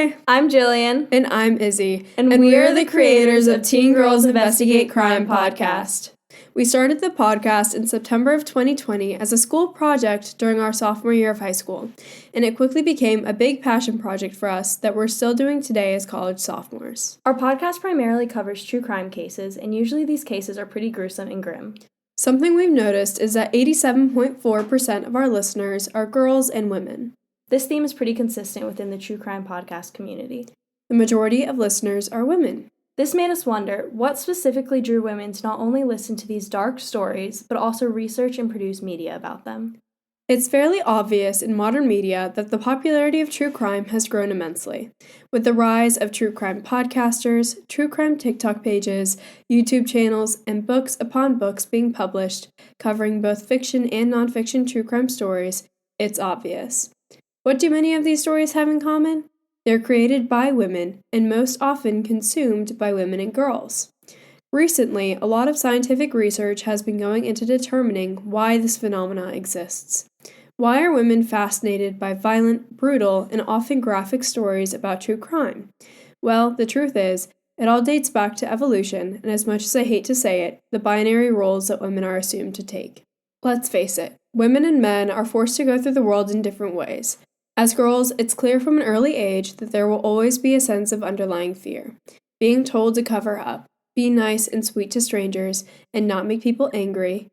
Hi, I'm Jillian. and I'm Izzy, And we are the creators of Teen Girls Investigate Crime podcast. We started the podcast in September of 2020 as a school project during our sophomore year of high school, and it quickly became a big passion project for us that we're still doing today as college sophomores. Our podcast primarily covers true crime cases, and usually these cases are pretty gruesome and grim. Something we've noticed is that 87.4% of our listeners are girls and women. This theme is pretty consistent within the true crime podcast community. The majority of listeners are women. This made us wonder what specifically drew women to not only listen to these dark stories, but also research and produce media about them. It's fairly obvious in modern media that the popularity of true crime has grown immensely. With the rise of true crime podcasters, true crime TikTok pages, YouTube channels, and books upon books being published covering both fiction and nonfiction true crime stories, it's obvious. What do many of these stories have in common? They're created by women and most often consumed by women and girls. Recently, a lot of scientific research has been going into determining why this phenomena exists. Why are women fascinated by violent, brutal, and often graphic stories about true crime? Well, the truth is, it all dates back to evolution, and as much as I hate to say it, the binary roles that women are assumed to take. Let's face it, women and men are forced to go through the world in different ways. As girls, it's clear from an early age that there will always be a sense of underlying fear. Being told to cover up, be nice and sweet to strangers, and not make people angry,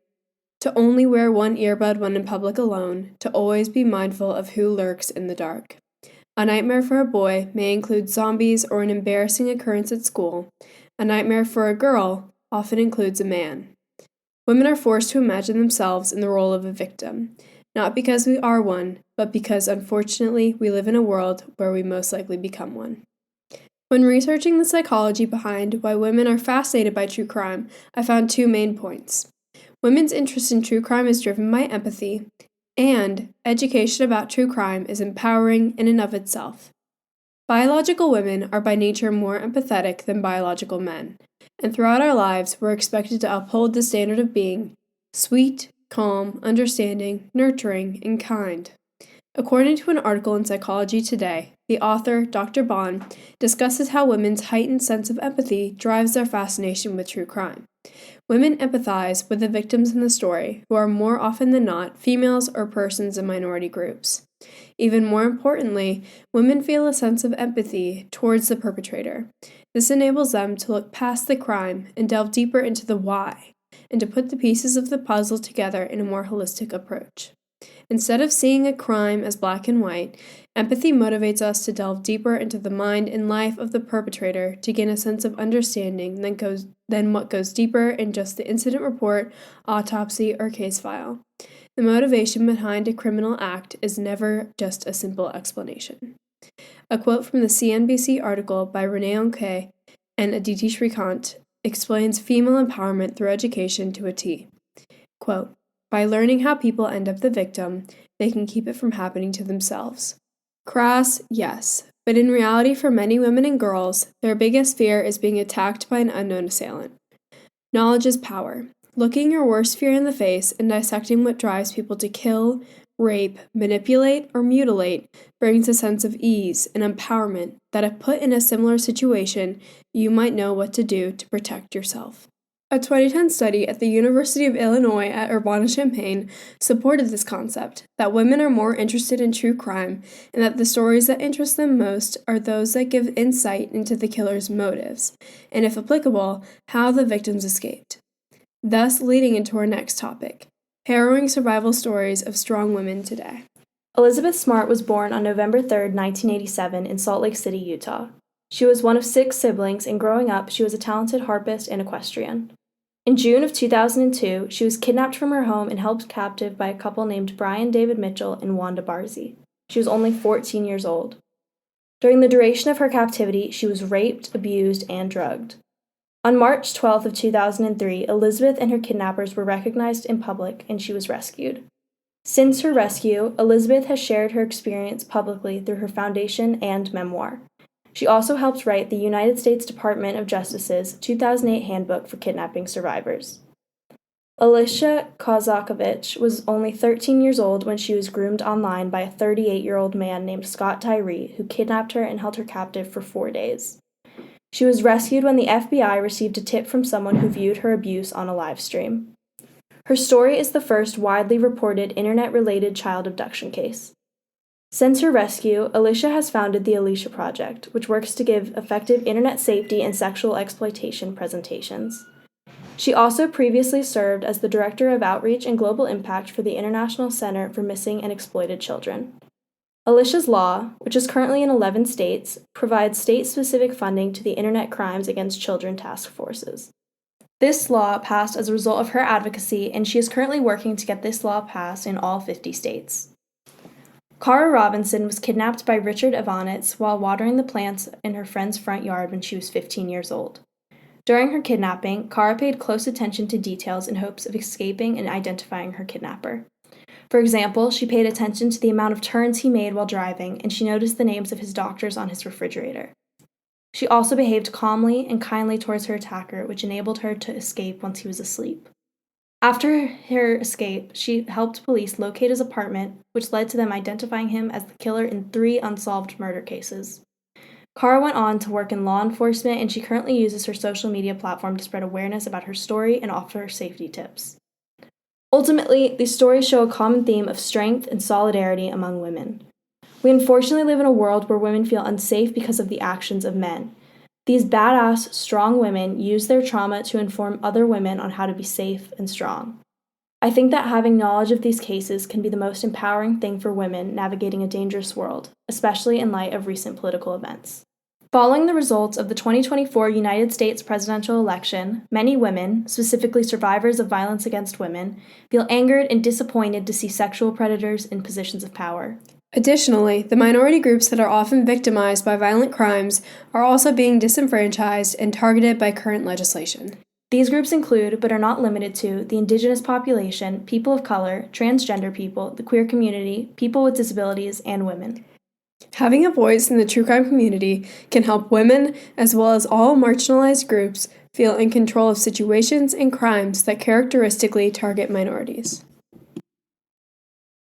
to only wear one earbud when in public alone, to always be mindful of who lurks in the dark. A nightmare for a boy may include zombies or an embarrassing occurrence at school. A nightmare for a girl often includes a man. Women are forced to imagine themselves in the role of a victim, not because we are one, but because unfortunately we live in a world where we most likely become one. When researching the psychology behind why women are fascinated by true crime, I found two main points. Women's interest in true crime is driven by empathy, and education about true crime is empowering in and of itself. Biological women are by nature more empathetic than biological men, and throughout our lives we're expected to uphold the standard of being sweet, calm, understanding, nurturing, and kind. According to an article in Psychology Today, the author, Dr. Bond, discusses how women's heightened sense of empathy drives their fascination with true crime. Women empathize with the victims in the story, who are more often than not females or persons in minority groups. Even more importantly, women feel a sense of empathy towards the perpetrator. This enables them to look past the crime and delve deeper into the why, and to put the pieces of the puzzle together in a more holistic approach. Instead of seeing a crime as black and white, empathy motivates us to delve deeper into the mind and life of the perpetrator to gain a sense of understanding than what goes deeper in just the incident report, autopsy, or case file. The motivation behind a criminal act is never just a simple explanation. A quote from the CNBC article by Renee Onke and Aditi Shrikant explains female empowerment through education to a T. Quote, "By learning how people end up the victim, they can keep it from happening to themselves." Crass, yes, but in reality for many women and girls, their biggest fear is being attacked by an unknown assailant. Knowledge is power. Looking your worst fear in the face and dissecting what drives people to kill, rape, manipulate, or mutilate brings a sense of ease and empowerment that if put in a similar situation, you might know what to do to protect yourself. A 2010 study at the University of Illinois at Urbana-Champaign supported this concept, that women are more interested in true crime and that the stories that interest them most are those that give insight into the killer's motives, and if applicable, how the victims escaped. Thus leading into our next topic, harrowing survival stories of strong women today. Elizabeth Smart was born on November 3, 1987 in Salt Lake City, Utah. She was one of 6 siblings, and growing up, she was a talented harpist and equestrian. In June of 2002, she was kidnapped from her home and held captive by a couple named Brian David Mitchell and Wanda Barzy. She was only 14 years old. During the duration of her captivity, she was raped, abused, and drugged. On March 12 of 2003, Elizabeth and her kidnappers were recognized in public, and she was rescued. Since her rescue, Elizabeth has shared her experience publicly through her foundation and memoir. She also helped write the United States Department of Justice's 2008 Handbook for Kidnapping Survivors. Alicia Kozakovich was only 13 years old when she was groomed online by a 38-year-old man named Scott Tyree, who kidnapped her and held her captive for 4 days. She was rescued when the FBI received a tip from someone who viewed her abuse on a live stream. Her story is the first widely reported internet-related child abduction case. Since her rescue, Alicia has founded the Alicia Project, which works to give effective internet safety and sexual exploitation presentations. She also previously served as the Director of Outreach and Global Impact for the International Center for Missing and Exploited Children. Alicia's Law, which is currently in 11 states, provides state-specific funding to the Internet Crimes Against Children task forces. This law passed as a result of her advocacy, and she is currently working to get this law passed in all 50 states. Cara Robinson was kidnapped by Richard Ivanitz while watering the plants in her friend's front yard when she was 15 years old. During her kidnapping, Cara paid close attention to details in hopes of escaping and identifying her kidnapper. For example, she paid attention to the amount of turns he made while driving, and she noticed the names of his doctors on his refrigerator. She also behaved calmly and kindly towards her attacker, which enabled her to escape once he was asleep. After her escape, she helped police locate his apartment, which led to them identifying him as the killer in 3 unsolved murder cases. Cara went on to work in law enforcement, and she currently uses her social media platform to spread awareness about her story and offer safety tips. Ultimately, these stories show a common theme of strength and solidarity among women. We unfortunately live in a world where women feel unsafe because of the actions of men. These badass, strong women use their trauma to inform other women on how to be safe and strong. I think that having knowledge of these cases can be the most empowering thing for women navigating a dangerous world, especially in light of recent political events. Following the results of the 2024 United States presidential election, many women, specifically survivors of violence against women, feel angered and disappointed to see sexual predators in positions of power. Additionally, the minority groups that are often victimized by violent crimes are also being disenfranchised and targeted by current legislation. These groups include, but are not limited to, the indigenous population, people of color, transgender people, the queer community, people with disabilities, and women. Having a voice in the true crime community can help women, as well as all marginalized groups, feel in control of situations and crimes that characteristically target minorities.